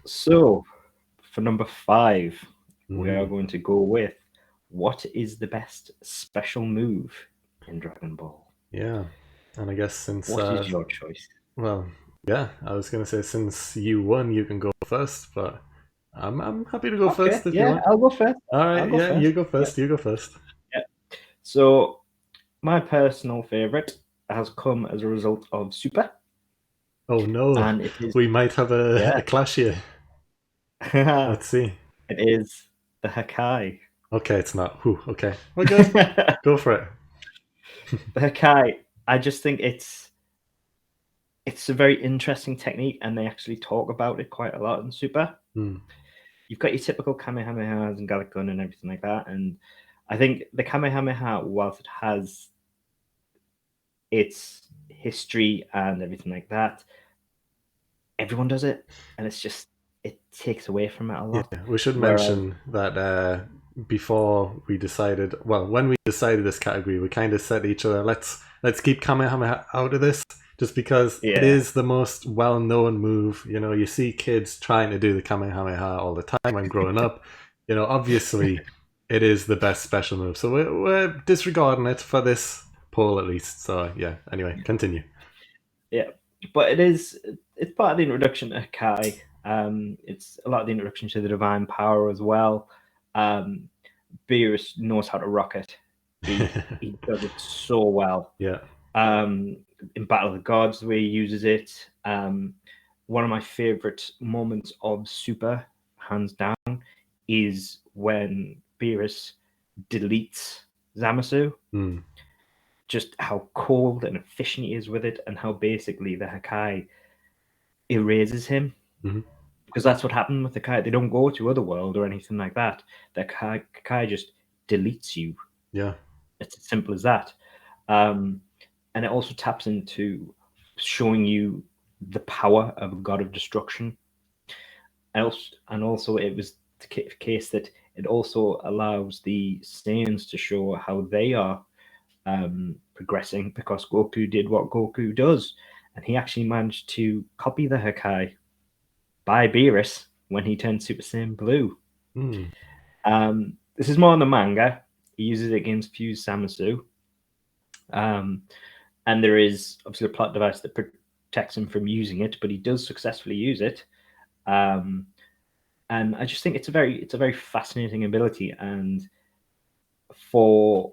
So, for number 5, we are Mm, going to go with what is the best special move in Dragon Ball? yeah. And I guess since, What is your choice? well, yeah, I was going to say since you won, you can go first, but I'm happy to go Okay, first if you yeah, want. I'll go first. All I'll right, go yeah, first. you go Yep, first. You go first. yep. So, my personal favorite has come as a result of Super, Oh no, and it is, we might have a yeah, clash here. Let's see. it is the Hakai. Okay, it's not. Whew, okay, we're good. The Go for it. Hakai, I just think it's a very interesting technique, and they actually talk about it quite a lot in Super. Hmm. You've got your typical Kamehamehas and Gallic Gun and everything like that, and I think the Kamehameha, whilst it has its history and everything like that, everyone does it, and it takes away from it a Yeah, lot. we should Whereas, mention that before we decided, well, when we decided this category, we kind of said to each other, let's keep Kamehameha out of this, just because it yeah, is the most well-known move. You know, you see kids trying to do the Kamehameha all the time when growing up. You know, obviously, it is the best special move, so we're disregarding it for this poll at least. So yeah. Anyway, continue. yeah, but it's part of the introduction to Kai. It's a lot of the introduction to the divine power as well. Um, Beerus knows how to rock it. He does it so well. Yeah. Um, in Battle of the Gods, the way he uses it. One of my favorite moments of Super, hands down, is when Beerus deletes Zamasu. Mm. Just how cold and efficient he is with it, and how basically the Hakai erases him. Hmm. Because that's what happened with the Hakai. They don't go to Otherworld or anything like that. The Hakai just deletes you. Yeah. It's as simple as that. Um, and it also taps into showing you the power of a god of destruction. And also it was the case that it also allows the Saiyans to show how they are progressing, because Goku did what Goku does, and he actually managed to copy the Hakai by Beerus when he turned Super Saiyan Blue. Mm. This is more in the manga. He uses it against Fused Samasu. Um, and there is obviously a plot device that protects him from using it, but he does successfully use it. Um, and I just think it's a very fascinating ability, and for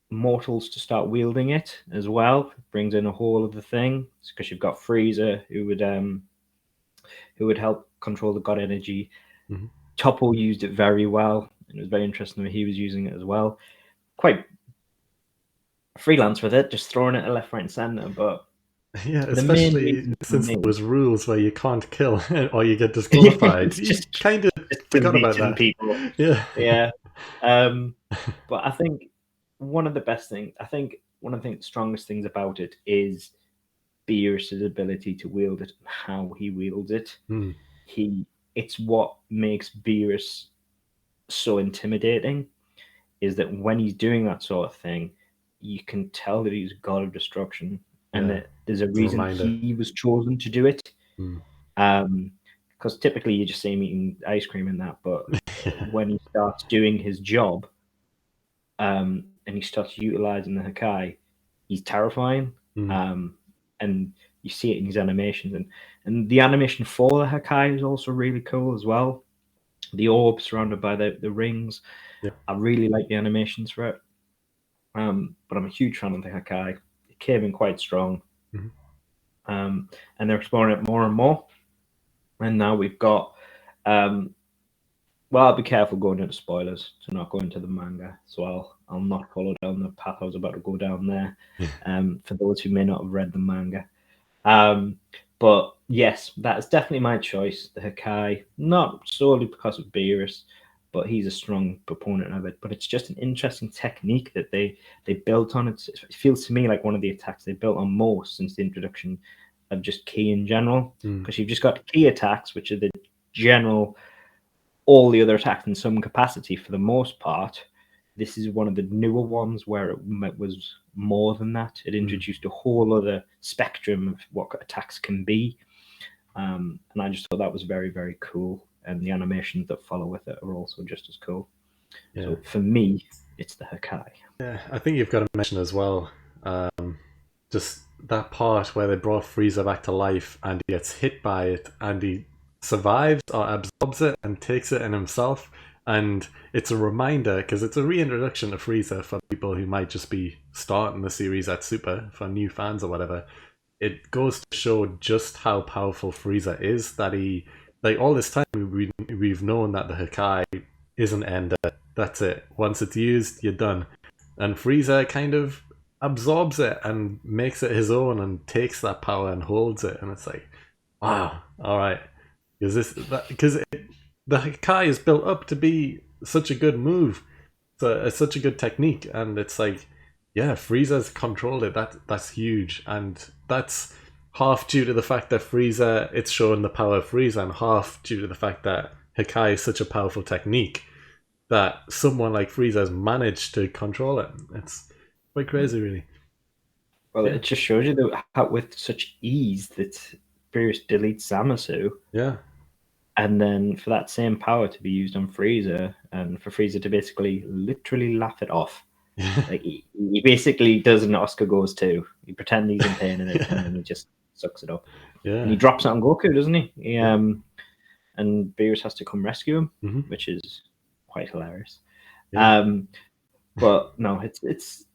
mortals to start wielding it as well brings in a whole other thing, because you've got Frieza who would help control the god energy. Hmm. Toppo used it very well, and it was very interesting that he was using it as well. Quite freelance with it, just throwing it left, right, and center. But Yeah, the main especially reason for since me, those rules where you can't kill or you get disqualified. it's You kind of just forgot about deleting that. people. Yeah. Yeah. Um, but I think one of the best things, I think one of the strongest things about it is Beerus's ability to wield it and how he wields it. Mm, He, it's what makes Beerus so intimidating, is that when he's doing that sort of thing, you can tell that he's a god of destruction, and yeah. that there's a It's a reason reminder. he was chosen to do it. Mm. Because typically you just see him eating ice cream and that, but when he starts doing his job, and he starts utilizing the Hakai, he's terrifying. Mm, Um, and you see it in his animations, and the animation for the Hakai is also really cool as well. The orb surrounded by the rings, yeah. I really like the animations for it. But I'm a huge fan of the Hakai. It came in quite strong, Mhm. um, and they're exploring it more and more. And now we've got, um, well, I'll be careful going into spoilers to not go into the manga, so I'll not follow down the path I was about to go down there. For those who may not have read the manga, um, but yes, that is definitely my choice. The Hakai, not solely because of Beerus, but he's a strong proponent of it. But it's just an interesting technique that they built on. It feels to me like one of the attacks they built on most since the introduction of just ki in general. Mm, Because you've just got ki attacks, which are the general, all the other attacks in some capacity for the most part. This is one of the newer ones where it was more than that. It mm, introduced a whole other spectrum of what attacks can be. And I just thought that was very, very cool. And the animations that follow with it are also just as cool. Yeah. So for me, it's the Hakai. Yeah, I think you've got to mention as well, just that part where they brought Frieza back to life and he gets hit by it and he survives or absorbs it and takes it in himself. And it's a reminder, because it's a reintroduction to Frieza for people who might just be starting the series at Super, for new fans or whatever. It goes to show just how powerful Frieza is, that he, like, all this time we've known that the Hakai is an ender. That's it. Once it's used, you're done. And Frieza kind of absorbs it and makes it his own and takes that power and holds it. And it's like, wow, all right. Because the Hakai is built up to be such a good move. So it's such a good technique. And it's like, yeah, Frieza's controlled it. That's huge. And that's half due to the fact that Frieza, it's showing the power of Frieza, and half due to the fact that Hakai is such a powerful technique that someone like Frieza has managed to control it. It's quite crazy, really. Well, Yeah. it just shows you that how, with such ease, that Beerus deletes Zamasu, Yeah. and then for that same power to be used on Frieza, and for Frieza to basically literally laugh it off. Yeah. Like he basically does an Oscar Goes To. He pretends he's in pain in it, Yeah. and then he just sucks it up. Yeah. And he drops it on Goku, doesn't he? Yeah. And Beerus has to come rescue him, Mhm. which is quite hilarious. Yeah. But no, it's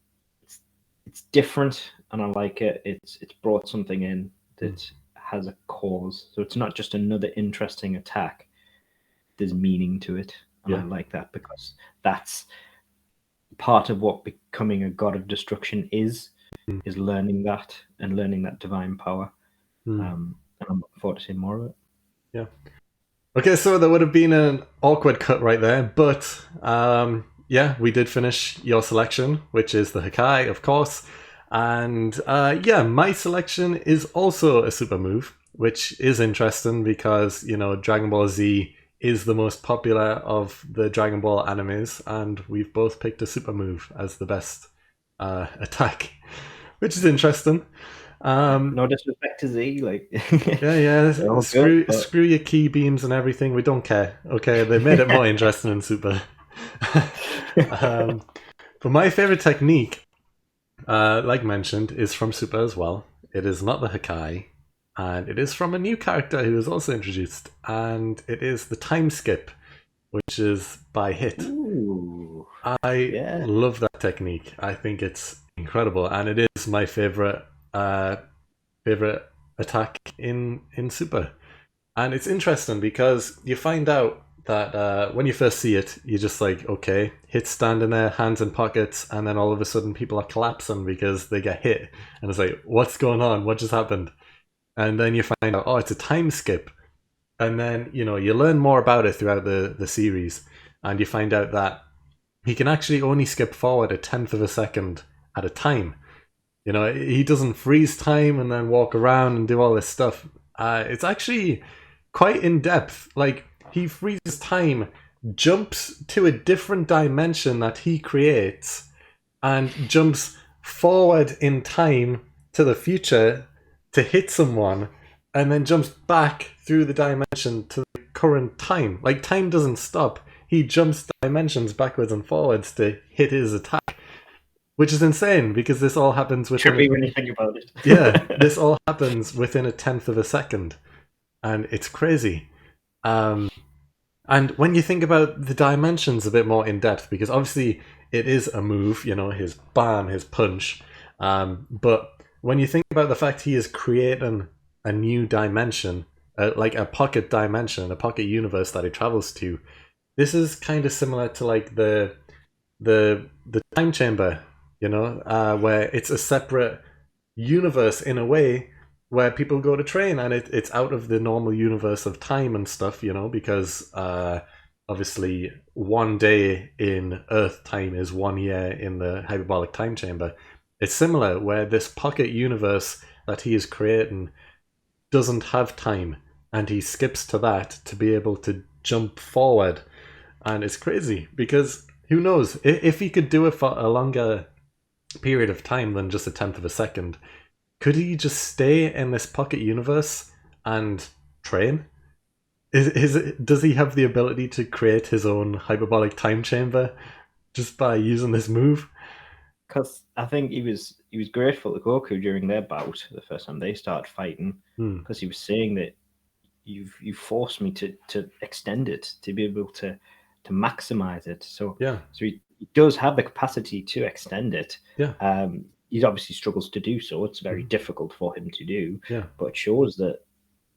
different, and I like it. It's brought something in that has a cause, so it's not just another interesting attack. There's meaning to it, and I Yeah. like that, because that's part of what becoming a god of destruction is learning that, and learning that divine power. And I'm looking forward to seeing more of it. Yeah. Okay, so there would have been an awkward cut right there, but yeah, we did finish your selection, which is the Hakai, of course. And yeah, my selection is also a super move, which is interesting because, you know, Dragon Ball Z is the most popular of the Dragon Ball animes, and we've both picked a super move as the best attack, which is interesting. No disrespect to Z, like yeah. good, Screw your key beams and everything. We don't care. Okay, they made it more interesting in Super. But my favorite technique, like mentioned, is from Super as well. It is not the Hakai, and it is from a new character who was also introduced, and it is the time skip, which is by hit. Ooh, I love that technique. I think it's incredible, and it is my favorite attack in Super. And it's interesting because you find out that when you first see it, you're just like, okay, hits standing there, hands in pockets, and then all of a sudden people are collapsing because they get hit. And it's like, what's going on? What just happened? And then you find out, oh, it's a time skip. And then, you know, you learn more about it throughout the series. And you find out that he can actually only skip forward a tenth of a second at a time. You know, he doesn't freeze time and then walk around and do all this stuff. It's actually quite in depth. Like, he freezes time, jumps to a different dimension that he creates, and jumps forward in time to the future to hit someone, and then jumps back through the dimension to the current time. Like, time doesn't stop. He jumps dimensions backwards and forwards to hit his attack. Which is insane, because this all happens within... trippy when you think about it. Yeah, this all happens within a tenth of a second. And it's crazy. And when you think about the dimensions a bit more in depth, because obviously it is a move, you know, his bam, his punch. But when you think about the fact he is creating a new dimension, like a pocket dimension, a pocket universe that he travels to, this is kind of similar to like the time chamber, you know, where it's a separate universe in a way, where people go to train, and it's out of the normal universe of time and stuff, you know, because obviously 1 day in Earth time is 1 year in the hyperbolic time chamber. It's similar, where this pocket universe that he is creating doesn't have time, and he skips to that to be able to jump forward. And it's crazy, because who knows, if he could do it for a longer period of time than just a tenth of a second, could he just stay in this pocket universe and train? Does he have the ability to create his own hyperbolic time chamber just by using this move? Because I think he was grateful to Goku during their bout the first time they started fighting, Hmm. because he was saying that you forced me to extend it, to be able to maximize it. Yeah, So he does have the capacity to extend it. yeah, He obviously struggles to do so. It's very mhm, difficult for him to do, yeah, but it shows that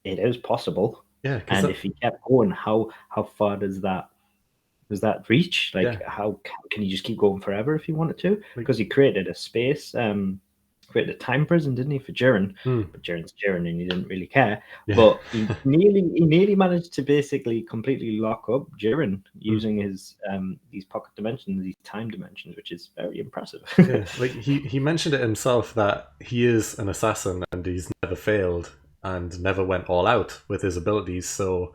it is possible. yeah. Because And if he kept going, how far does that reach? yeah, Like, how can he just keep going forever if he wanted to? like Because he created a space, created a time prison, didn't he, for Jiren? hmm, But Jiren's Jiren, and he didn't really care. yeah, But he nearly managed to basically completely lock up Jiren hmm, using his these pocket dimensions, these time dimensions, which is very impressive. yeah. Like he mentioned it himself that he is an assassin and he's never failed and never went all out with his abilities. So,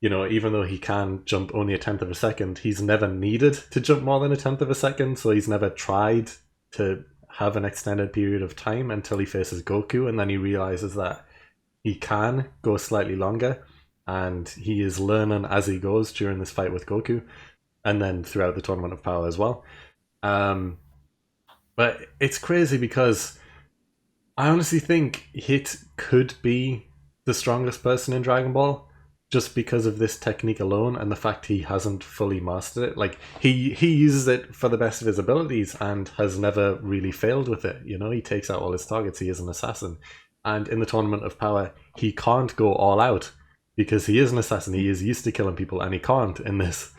even though he can jump only a tenth of a second, he's never needed to jump more than a tenth of a second. So he's never tried to have an extended period of time until he faces Goku, and then he realizes that he can go slightly longer, and he is learning as he goes during this fight with Goku, and then throughout the Tournament of Power as well. Um, but it's crazy because I honestly think Hit could be the strongest person in Dragon Ball just because of this technique alone and the fact he hasn't fully mastered it. Like he uses it for the best of his abilities and has never really failed with it. He takes out all his targets. He is an assassin. And in the Tournament of Power, he can't go all out because he is an assassin. He is used to killing people and he can't in this.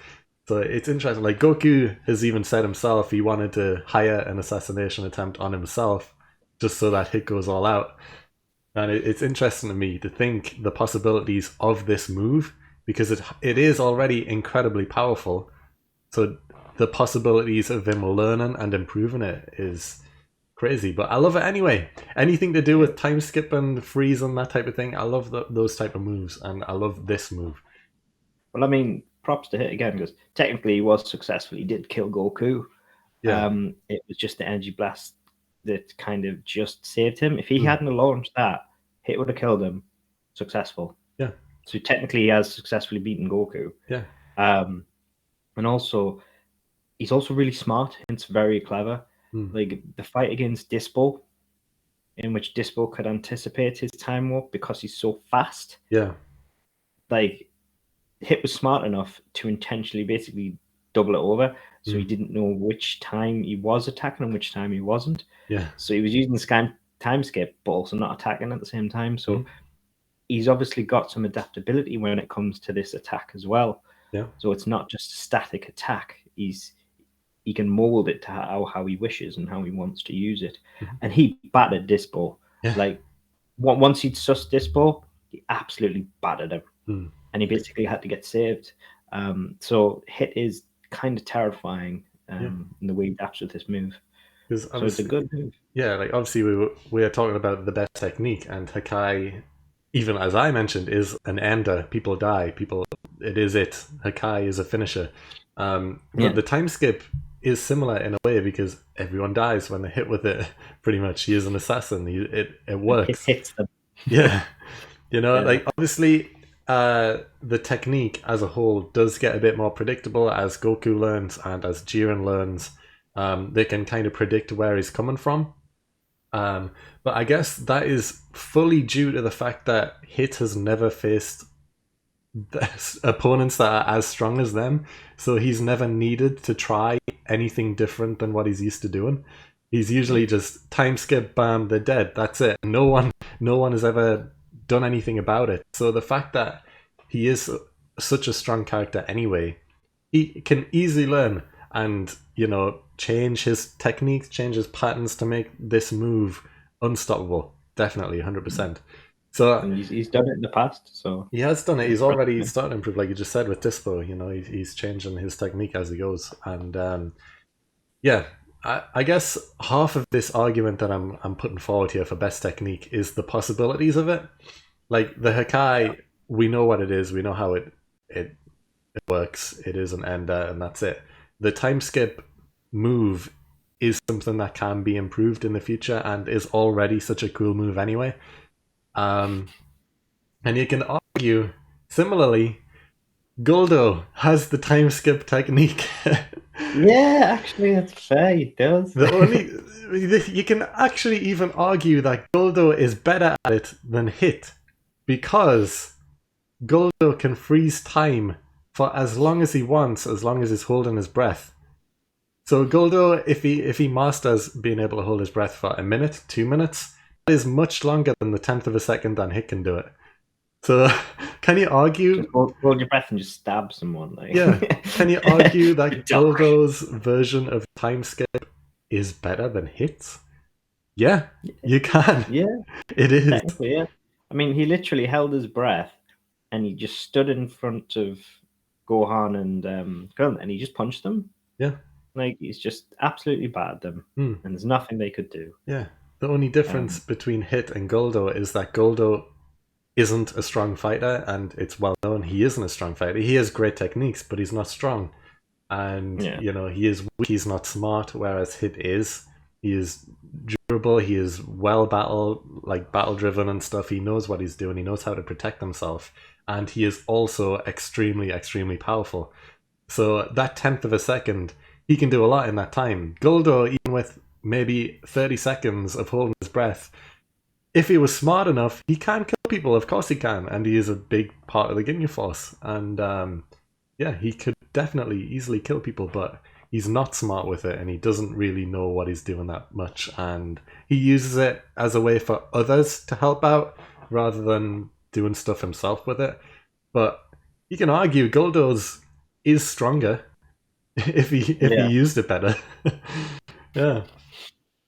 So it's interesting. Like Goku has even said himself he wanted to hire an assassination attempt on himself just so that Hit goes all out. And it's interesting to me to think the possibilities of this move because it is already incredibly powerful. So the possibilities of him learning and improving it is crazy. But I love it anyway. Anything to do with time skip and freeze and that type of thing, I love those type of moves, and I love this move. Well, I mean, props to Hit again, because technically he was successful. He did kill Goku. Yeah. It was just the energy blast that kind of just saved him. If he Mm. hadn't launched that, Hit would have killed him. Successful. Yeah. So technically, he has successfully beaten Goku. Yeah. Um, and also, he's also really smart. It's very clever. Mm. Like the fight against Dispo, in which Dispo could anticipate his time warp because he's so fast. Yeah. Like Hit was smart enough to intentionally basically double it over, so he didn't know which time he was attacking and which time he wasn't. Yeah. So he was using the time skip, but also not attacking at the same time. So he's obviously got some adaptability when it comes to this attack as well. Yeah. So it's not just a static attack. He can mold it to how he wishes and how he wants to use it. And he battered Dispo. Yeah. Like once he'd sussed Dispo, he absolutely battered him. Mm. And he basically had to get saved. So Hit is kind of terrifying in the way he adapts with this move. So it's a good move. Yeah, like obviously we are talking about the best technique, and Hakai, even as I mentioned, is an ender. People die. It is it. Hakai is a finisher. But the time skip is similar in a way because everyone dies when they hit with it. Pretty much, he is an assassin. It works. It hits them. Yeah, like obviously the technique as a whole does get a bit more predictable as Goku learns and as Jiren learns. They can kind of predict where he's coming from. But I guess that is fully due to the fact that Hit has never faced opponents that are as strong as them, so he's never needed to try anything different than what he's used to doing. He's usually just time skip, bam, they're dead. That's it. No one has ever done anything about it. So the fact that he is such a strong character anyway, he can easily learn and change his techniques, change his patterns to make this move unstoppable. Definitely, 100%. So and he's done it in the past. So he has done it. He's already started to improve, like you just said with Dispo. He's changing his technique as he goes, and yeah. I guess half of this argument that I'm putting forward here for best technique is the possibilities of it. Like the Hakai, we know what it is. We know how it works. It is an ender, and that's it. The time skip move is something that can be improved in the future and is already such a cool move anyway. And you can argue, similarly, Goldo has the time skip technique. Yeah, actually, that's fair. He does. The only you can actually even argue that Goldo is better at it than Hit because Goldo can freeze time for as long as he wants, as long as he's holding his breath. So Goldo, if he masters being able to hold his breath for a minute, 2 minutes, that is much longer than the tenth of a second that Hit can do it. So can you Just argue? hold your breath and just stab someone. Like, Yeah, can you argue that dark. Goldo's version of time skip is better than Hit's? Yeah, you can. Yeah, It is. technically, yeah. I mean, he literally held his breath and he just stood in front of Gohan and Krillin and he just punched them. Yeah. Like, he's just absolutely battered them, Hmm. and there's nothing they could do. Yeah. The only difference Um, between Hit and Goldo is that Goldo isn't a strong fighter, and it's well known he isn't a strong fighter. He has great techniques, but he's not strong. And, yeah, he is weak, he's not smart, whereas Hit is. He is durable, he is well battle driven and stuff. He knows what he's doing, he knows how to protect himself. And he is also extremely, extremely powerful. So that tenth of a second, he can do a lot in that time. Goldo, even with maybe 30 seconds of holding his breath, if he was smart enough, he can kill people. Of course he can, and he is a big part of the Ginyu Force. And yeah, he could definitely easily kill people, but he's not smart with it, and he doesn't really know what he's doing that much. And he uses it as a way for others to help out rather than doing stuff himself with it. But you can argue Goldo's is stronger if he yeah. used it better. Yeah,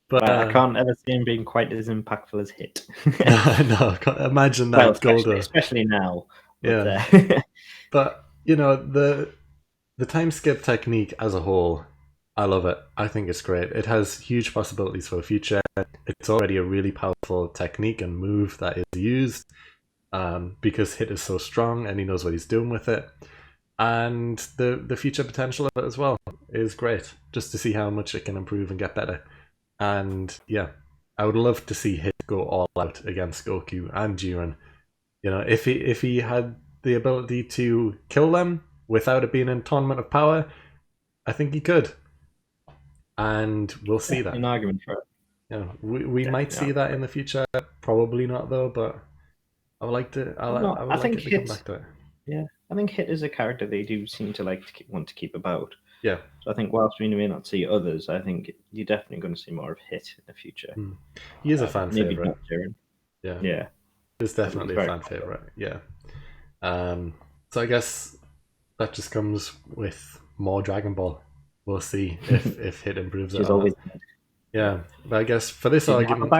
but But I can't ever see him being quite as impactful as Hit. no, I can't imagine Well, that Goldo. especially now. But Yeah, but the time skip technique as a whole, I love it. I think it's great. It has huge possibilities for the future. It's already a really powerful technique and move that is used because Hit is so strong and he knows what he's doing with it. And the future potential of it as well is great. Just to see how much it can improve and get better. And yeah, I would love to see Hit go all out against Goku and Jiren. If he had the ability to kill them without it being a tournament of power, I think he could. And we'll see that. an argument for it. Yeah, we might see Definitely. that in the future. Probably not though, but I would like to. No, I would I like think it to come Hit. back to it. Yeah, I think Hit is a character they do seem to want to keep about. Yeah. So I think whilst we may not see others, I think you're definitely going to see more of Hit in the future. He is a fan Maybe favorite. not Jiren. Yeah. Yeah, It's definitely a very fan favorite. Yeah. So I guess that just comes with more Dragon Ball. We'll see if Hit improves it she's or always. not. Yeah, but I guess for this Did you have a argument,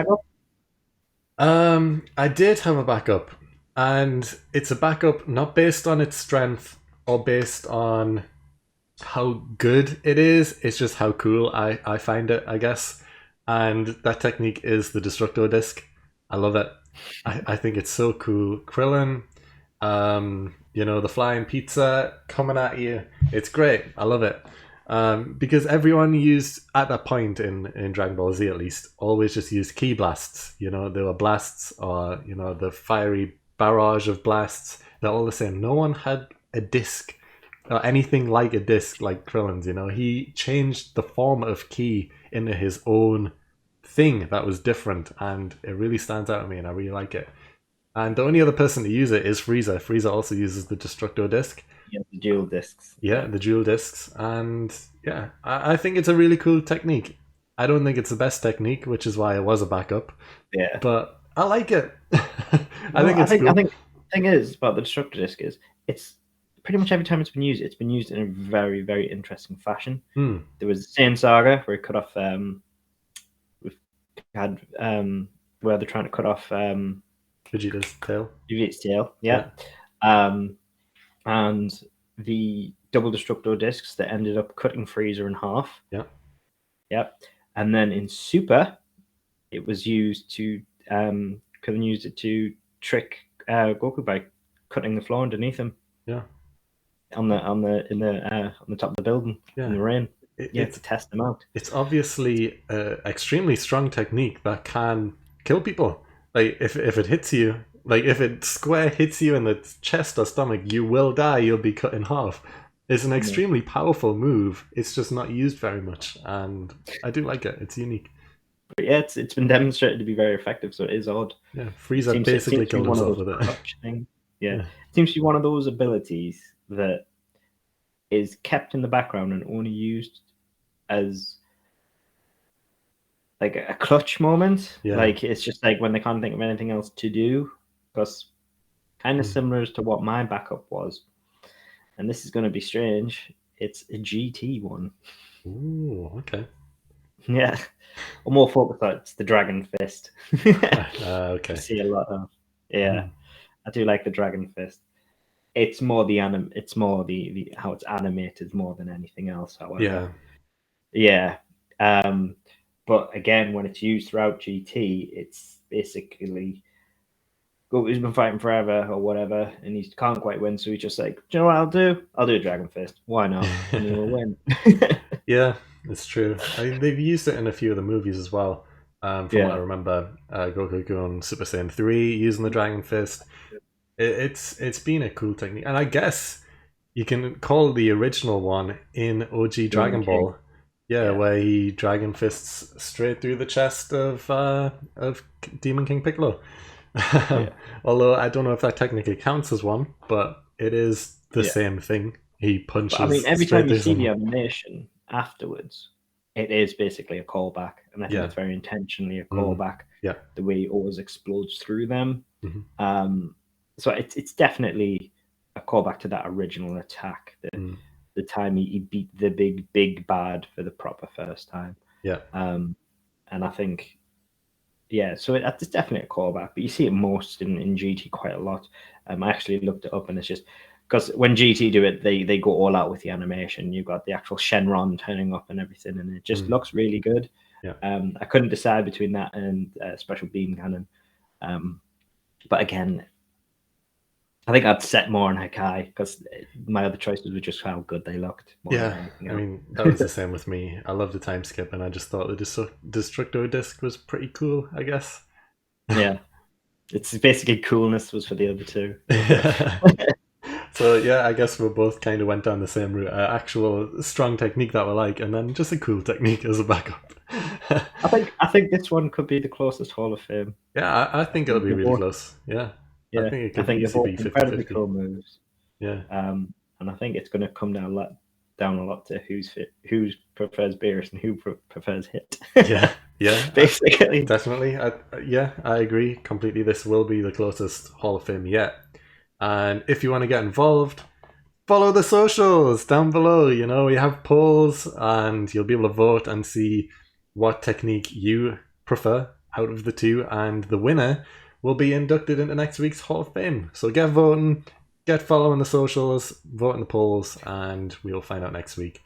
backup? I did have a backup, and it's a backup not based on its strength or based on how good it is. It's just how cool I find it, I guess. And that technique is the Destructo Disc. I love it. I think it's so cool. Krillin, the flying pizza coming at you. It's great. I love it. Because everyone used at that point in Dragon Ball Z at least always just used ki blasts. There were blasts or the fiery barrage of blasts. They're all the same. No one had a disc or anything like a disc like Krillin's. He changed the form of ki into his own thing that was different, and it really stands out to me, and I really like it. And the only other person to use it is Frieza. Frieza also uses the Destructo Disc. Yeah, the dual discs. Yeah, the dual discs. And yeah, I think it's a really cool technique. I don't think it's the best technique, which is why it was a backup. Yeah. But I like it. I No, think it's cool. I think the thing is about the Destructor Disc is it's pretty much every time it's been used in a very, very interesting fashion. There was the Saiyan Saga where it cut off we've had where they're trying to cut off Vegeta's tail. Vegeta's tail, yeah. And the double Destructo discs that ended up cutting Freezer in half. Yeah. Yep. And then in Super, it was used to Krillin used it to trick Goku by cutting the floor underneath him. Yeah. On the top of the building in the rain. To test them out. It's obviously an extremely strong technique that can kill people. Like if it hits you, Like if it square hits you in the chest or stomach, you will die. You'll be cut in half. It's an Yeah. extremely powerful move. It's just not used very much, and I do like it. It's unique. But yeah, it's been demonstrated to be very effective, so it is odd. Yeah, It Frieza seems it basically seems to be killed one of himself those with it. clutch things. Yeah, Yeah, it seems to be one of those abilities that is kept in the background and only used as like a clutch moment. yeah. Like it's just like when they can't think of anything else to do. Because kind of Mm. similar to what my backup was, and this is going to be strange. It's a GT one. Ooh, okay. Yeah, or more focused on it's the Dragon Fist. You Okay. see a lot of. Yeah, Mm. I do like the Dragon Fist. It's more the it's more the how it's animated more than anything else. However, Yeah, yeah. Um, but again, when it's used throughout GT, it's basically Goku's been fighting forever or whatever, and he can't quite win. So he's just like, do you know what I'll do? I'll do a Dragon Fist. Why not? And he'll win. yeah, it's true. I mean, they've used it in a few of the movies as well. From what I Yeah, remember, Goku on Super Saiyan 3 using the Dragon Fist. It's been a cool technique, and I guess you can call the original one in OG Demon Dragon King. Ball. Yeah, Yeah, where he Dragon Fists straight through the chest of Demon King Piccolo. yeah, Although I don't know if that technically counts as one, but it is the yeah. same thing. He But I mean, punches every straight time you through see the someone. animation afterwards, it is basically a callback, and I think Yeah. it's very intentionally a Mm. callback. Yeah. The way he always explodes through them. Hmm. Um, so it's definitely a callback to that original attack. Mm. The time he beat the big bad for the proper first time. Yeah. Um, and I think yeah, so it's definitely a callback, but you see it most in GT quite a lot. I actually looked it up, and it's just because when GT do it, they go all out with the animation. You've got the actual Shenron turning up and everything, and it just Mm. looks really good. Yeah. I couldn't decide between that and Special Beam Cannon, um, but again, I think I'd set more on Hakai because my other choices were just how good they looked more than Yeah. anything I else. mean, that was the same with me. I love the time skip, and I just thought the Destructo disc was pretty cool, I guess. Yeah, it's basically coolness was for the other two. So yeah, I guess we both kind of went down the same route. Actual strong technique that we like, and then just a cool technique as a backup. I think this one could be the closest Hall of Fame. Yeah, I think it'll be They're really both, close. Yeah, I yeah, think it I could think they're easily both be incredibly 50-50. cool moves. Yeah, And I think it's going to come down a lot to who prefers Beerus and who prefers Hit. yeah, yeah, Basically, definitely. Yeah, I agree completely. This will be the closest Hall of Fame yet. And if you want to get involved, follow the socials down below. You know, we have polls, and you'll be able to vote and see what technique you prefer out of the two, and the winner will be inducted into next week's Hall of Fame. So get voting, get following the socials, vote in the polls, and we'll find out next week